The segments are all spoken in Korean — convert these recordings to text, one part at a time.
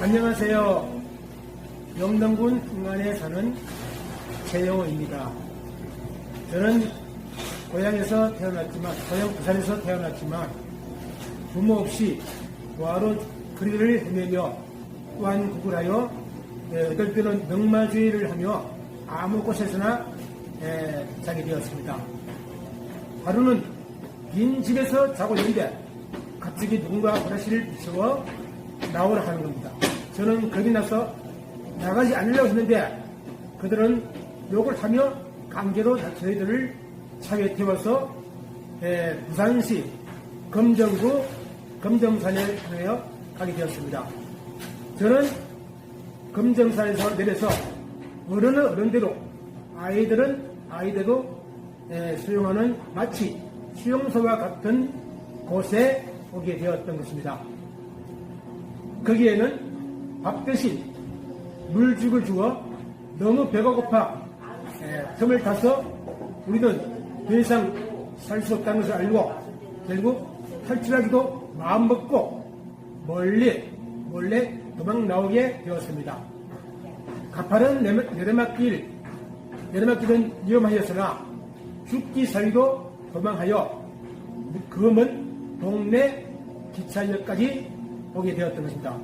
안녕하세요. 영동군 흥안에 사는 최영호입니다. 저는 고향 부산에서 태어났지만 부모 없이 고아로 거리를 헤매며 우한국을 하여 어떨 때는 넉마주의를 하며 아무 곳에서나 자게 되었습니다. 하루는 빈 집에서 자고 있는데 갑자기 누군가 브러쉬를 비추어 나오라 하는 겁니다. 저는 겁이 나서 나가지 않으려고 했는데 그들은 욕을 하며 강제로 저희들을 차에 태워서 부산시 검정구 검정산에 가게 되었습니다. 저는 검정산에서 내려서 어른은 어른대로 아이들은 아이대로 수용하는 마치 수용소와 같은 곳에 오게 되었던 것입니다. 거기에는 밥 대신 물죽을 주어 너무 배가 고파 틈을 타서 우리는 더 이상 살 수 없다는 것을 알고 결국 탈출하기도 마음먹고 몰래 도망 나오게 되었습니다. 가파른 내리막길은 위험하였으나 죽기 살기도 도망하여 그 먼 동네 기차역까지 오게 되었던 것입니다.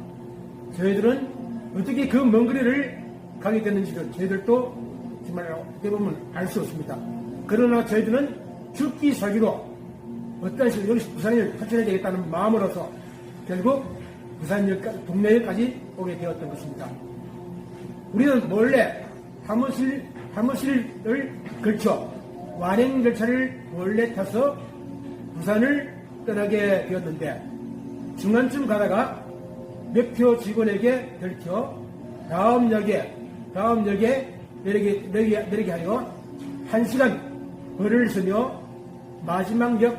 저희들은 어떻게 그 먼 거리를 가게 됐는지를 저희들도 정말 대부분 알 수 없습니다. 그러나 저희들은 죽기 살기로 어떤 식으로 여기 부산을 탈출해야 되겠다는 마음으로서 결국 부산역 동네역까지 오게 되었던 것입니다. 우리는 몰래 사무실을 걸쳐 완행열차를 몰래 타서 부산을 떠나게 되었는데 중간쯤 가다가 몇 표 직원에게 들켜 다음 역에 내리게 하여 1시간 벌을 쓰며 마지막 역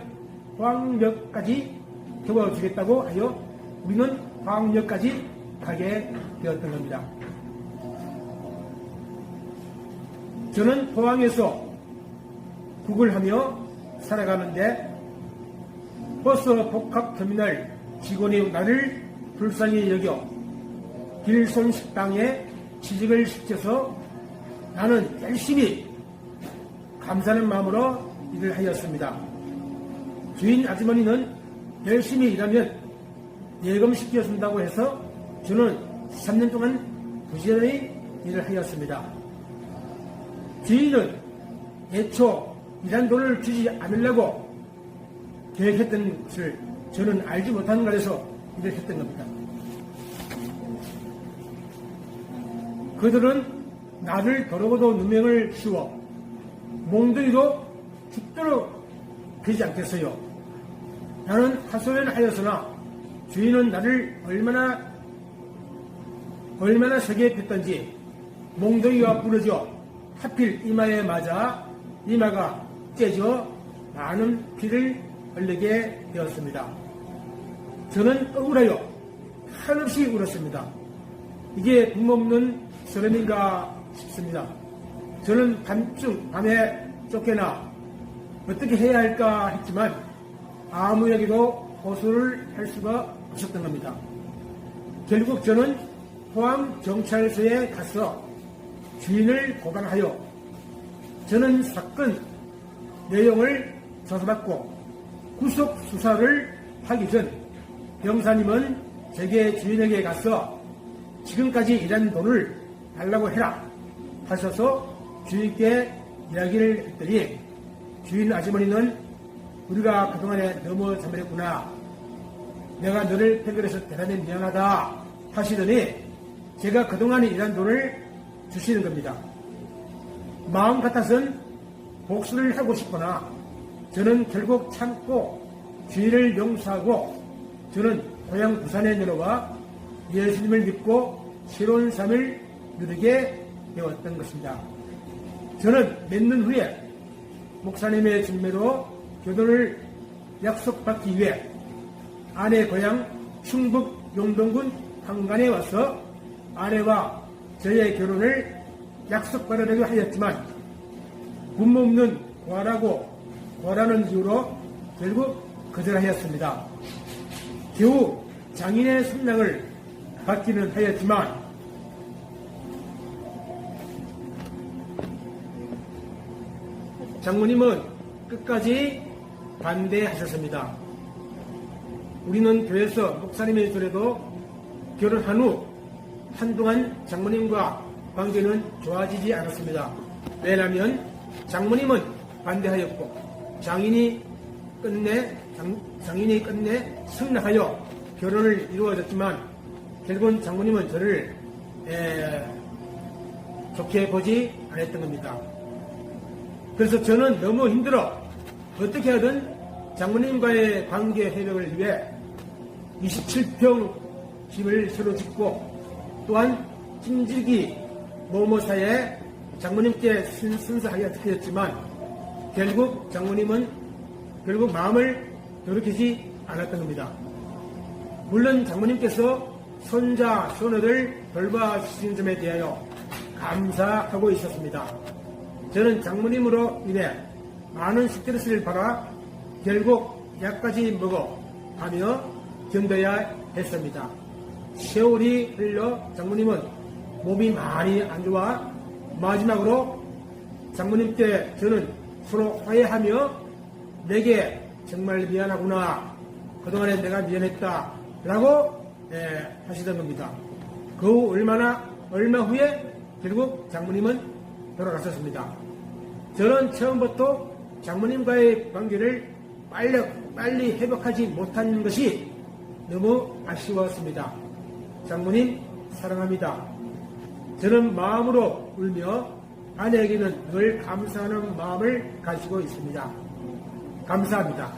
황역까지 태워주겠다고 하여 우리는 황역까지 가게 되었던 겁니다. 저는 포항에서 국을 하며 살아가는데 버스 복합터미널 직원이 나를 불쌍히 여겨 길손 식당에 취직을 시켜서 나는 열심히 감사하는 마음으로 일을 하였습니다. 주인 아주머니는 열심히 일하면 예금 시켜준다고 해서 저는 3년 동안 부지런히 일을 하였습니다. 주인은 애초 일한 돈을 주지 않으려고 계획했던 것을 저는 알지 못하는 것에서 일을 했던 겁니다. 그들은 나를 더러고도 누명을 씌워 몽둥이로 죽도록 되지 않겠어요. 나는 하소연을 하였으나 주인은 나를 얼마나 세게 폈던지 몽둥이가 부러져 하필 이마에 맞아 이마가 째져 많은 피를 흘리게 되었습니다. 저는 억울하여 한없이 울었습니다. 이게 부모 없는 서름인가 싶습니다. 저는 밤에 쫓겨나 어떻게 해야 할까 했지만 아무에게도 호소를 할 수가 없었던 겁니다. 결국 저는 포항경찰서에 가서 주인을 고발하여 저는 사건 내용을 조사받고 구속 수사를 하기 전 병사님은 제게 주인에게 가서 지금까지 일한 돈을 달라고 해라 하셔서 주인께 이야기를 했더니 주인 아주머니는 우리가 그동안에 너무 잘못했구나. 내가 너를 편견해서 대단히 미안하다 하시더니 제가 그동안에 일한 돈을 주시는 겁니다. 마음 같아서는 복수를 하고 싶거나 저는 결국 참고 주인을 용서하고 저는 고향 부산에 내려와 예수님을 믿고 새로운 삶을 누리게 되었던 것입니다. 저는 몇 년 후에 목사님의 증매로 교도를 약속받기 위해 아내 고향 충북 용동군 황간에 와서 아내와 저의 결혼을 약속받으려고 하였지만 부모 없는 고아라는 이유로 결국 거절하였습니다. 겨우 장인의 순랑을 받기는 하였지만 장모님은 끝까지 반대하셨습니다. 우리는 교회에서 목사님의 절에도 결혼한 후 한동안 장모님과 관계는 좋아지지 않았습니다. 왜냐하면 장모님은 반대하였고 장인이 끝내 승낙하여 결혼을 이루어졌지만 결국은 장모님은 저를 좋게 보지 않았던 겁니다. 그래서 저는 너무 힘들어 어떻게 하든 장모님과의 관계 회복을 위해 27평 집을 새로 짓고 또한 찜질기 모모사에 장모님께 순서하기가 되었지만 결국 장모님은 마음을 돌이키지 않았던 겁니다. 물론 장모님께서 손자, 손녀를 돌봐주신 점에 대하여 감사하고 있었습니다. 저는 장모님으로 인해 많은 스트레스를 받아 결국 약까지 먹어 가며 견뎌야 했습니다. 세월이 흘러 장모님은 몸이 많이 안 좋아 마지막으로 장모님께 저는 서로 화해하며 내게 정말 미안하구나. 그동안에 내가 미안했다. 라고 하시던 겁니다. 그 얼마 후에 결국 장모님은 돌아갔었습니다. 저는 처음부터 장모님과의 관계를 빨리 회복하지 못한 것이 너무 아쉬웠습니다. 장모님 사랑합니다. 저는 마음으로 울며 아내에게는 늘 감사하는 마음을 가지고 있습니다. 감사합니다.